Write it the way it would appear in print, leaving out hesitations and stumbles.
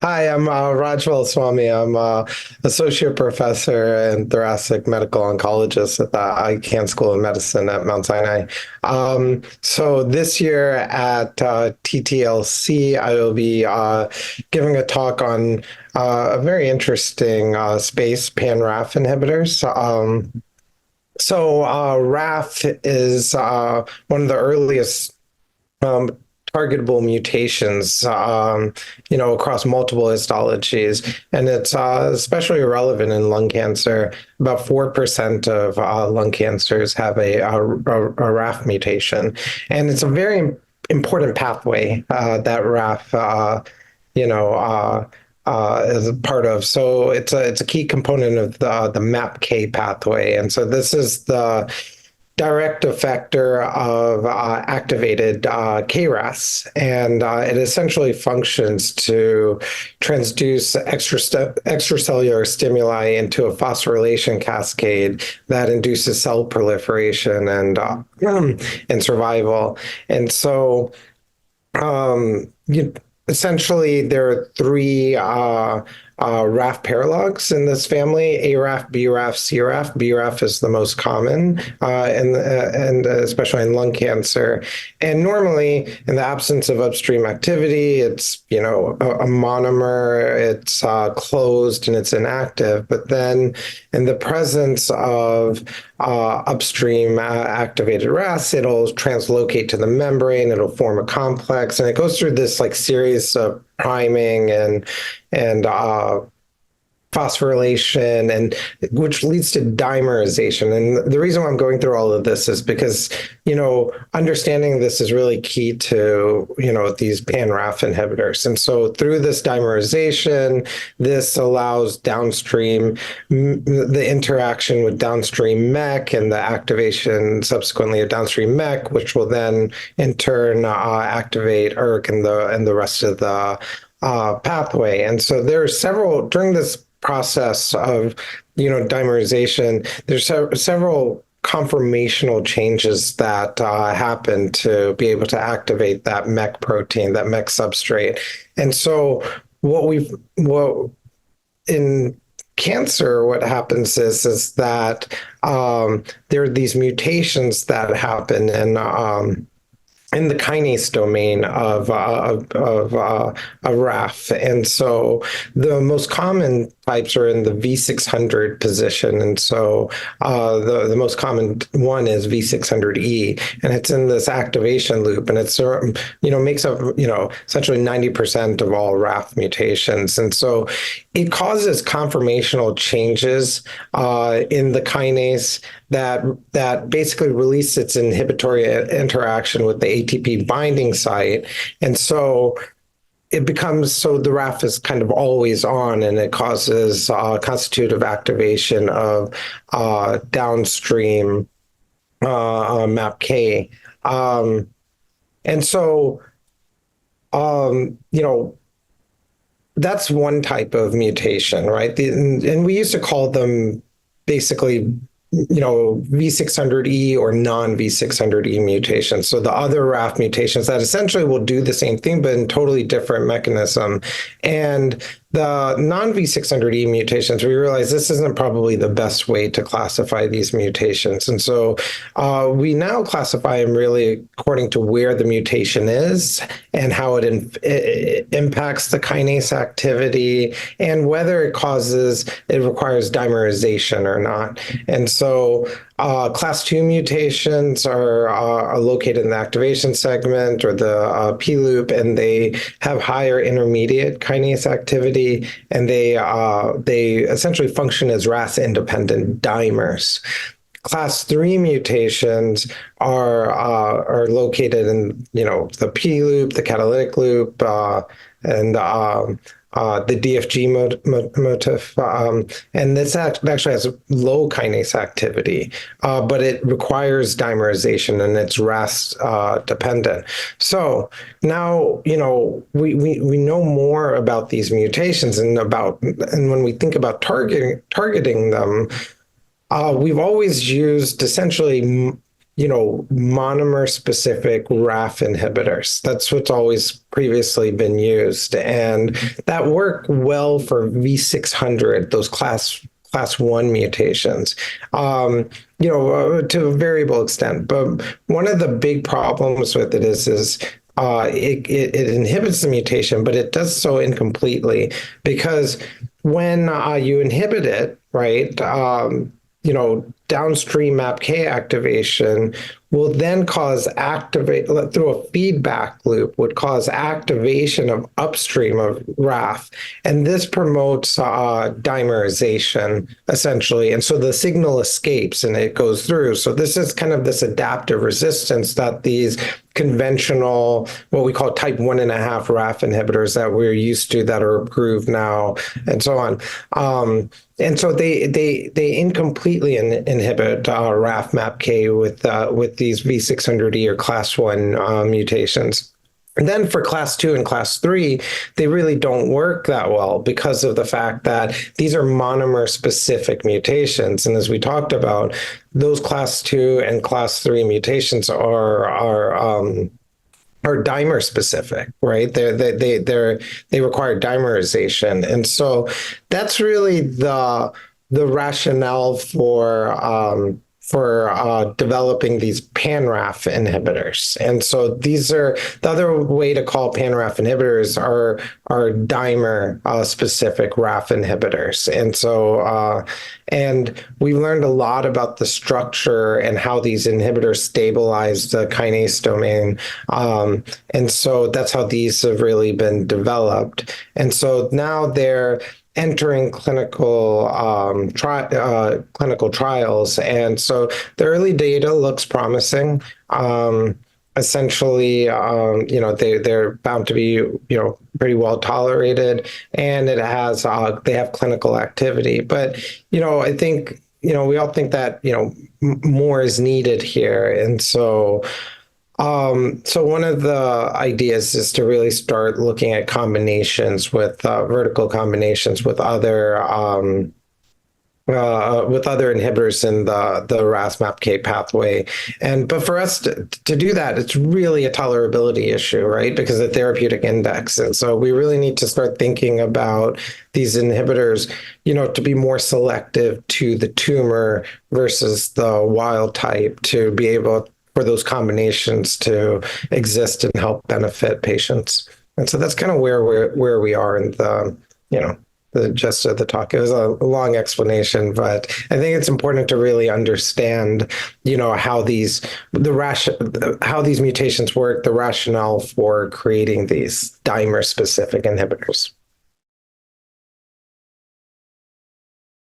Hi, I'm Rajwanth Veluswamy. I'm associate professor and thoracic medical oncologist at the Icahn School of Medicine at Mount Sinai. So this year at TTLC, I will be giving a talk on a very interesting space, pan-RAF inhibitors. RAF is one of the earliest um, targetable mutations, across multiple histologies, and it's especially relevant in lung cancer. About 4% of lung cancers have a RAF mutation, and it's a very important pathway that RAF, is a part of. So it's a key component of the MAPK pathway, and so this is the direct effector of activated KRAS, and it essentially functions to transduce extracellular stimuli into a phosphorylation cascade that induces cell proliferation and survival. And so, essentially, there are three RAF paralogs in this family: ARAF, BRAF, CRAF. BRAF is the most common, and especially in lung cancer. And normally, in the absence of upstream activity, it's a monomer, it's closed and it's inactive. But then, in the presence of upstream activated RAS, it'll translocate to the membrane, it'll form a complex, and it goes through this like series of priming and phosphorylation, and which leads to dimerization. And the reason why I'm going through all of this is because understanding this is really key to these pan-RAF inhibitors. And so through this dimerization, this allows downstream the interaction with downstream MEK and the activation subsequently of downstream MEK, which will then in turn activate ERK and the rest of the pathway. And so there are several during this process of dimerization. There's several conformational changes that happen to be able to activate that MEK protein, that MEK substrate. And so what in cancer, what happens is that there are these mutations that happen in the kinase domain of a RAF. And so the most common types are in the V600 position. And so the most common one is V600E, and it's in this activation loop, and it's, makes up, essentially 90% of all RAF mutations. And so it causes conformational changes in the kinase that basically release its inhibitory interaction with the ATP binding site. And so the RAF is kind of always on, and it causes constitutive activation of downstream MAPK. And so, that's one type of mutation, right? And we used to call them basically V600E or non-V600E mutations. So the other RAF mutations that essentially will do the same thing, but in totally different mechanism. And the non-V600E mutations, we realize this isn't probably the best way to classify these mutations. And so we now classify them really according to where the mutation is and how it impacts the kinase activity and whether it requires dimerization or not. And so class 2 mutations are located in the activation segment or the P loop, and they have higher intermediate kinase activity, and they essentially function as RAS-independent dimers. Class 3 mutations are located in the P loop, the catalytic loop, and the DFG motif, and this actually has low kinase activity, but it requires dimerization and it's RAS dependent. So now we know more about these mutations and when we think about targeting them, we've always used essentially monomer specific RAF inhibitors. That's what's always previously been used. And that work well for V600, those class 1 mutations, to a variable extent. But one of the big problems with it is it inhibits the mutation, but it does so incompletely, because when you inhibit it, right, downstream MAPK activation will then cause through a feedback loop, would cause activation of upstream of RAF. And this promotes dimerization, essentially. And so the signal escapes and it goes through. So this is kind of this adaptive resistance that these conventional, what we call type 1.5 RAF inhibitors that we're used to, that are approved now, and so on. And so they incompletely inhibit RAF MAPK with these V600E or class 1 mutations. And then for class 2 and class 3, they really don't work that well because of the fact that these are monomer specific mutations. And as we talked about, those class 2 and class 3 mutations are dimer specific, right? They require dimerization. And so that's really the rationale for developing these pan-RAF inhibitors. And so these are, the other way to call pan-RAF inhibitors are dimer specific RAF inhibitors. And so, and we've learned a lot about the structure and how these inhibitors stabilize the kinase domain. And so that's how these have really been developed. And so now they're entering clinical trials. And so the early data looks promising. Essentially, they're found to be, pretty well tolerated, and it has, they have clinical activity. But, I think, we all think that, more is needed here. And so, one of the ideas is to really start looking at combinations with vertical combinations with other inhibitors in the RAS MAPK pathway. But for us to do that, it's really a tolerability issue, right? Because of the therapeutic index. And so we really need to start thinking about these inhibitors, to be more selective to the tumor versus the wild type, to be able for those combinations to exist and help benefit patients. And so that's kind of where we are in the gist of the talk. It was a long explanation, but I think it's important to really understand, how these mutations work, the rationale for creating these dimer specific inhibitors.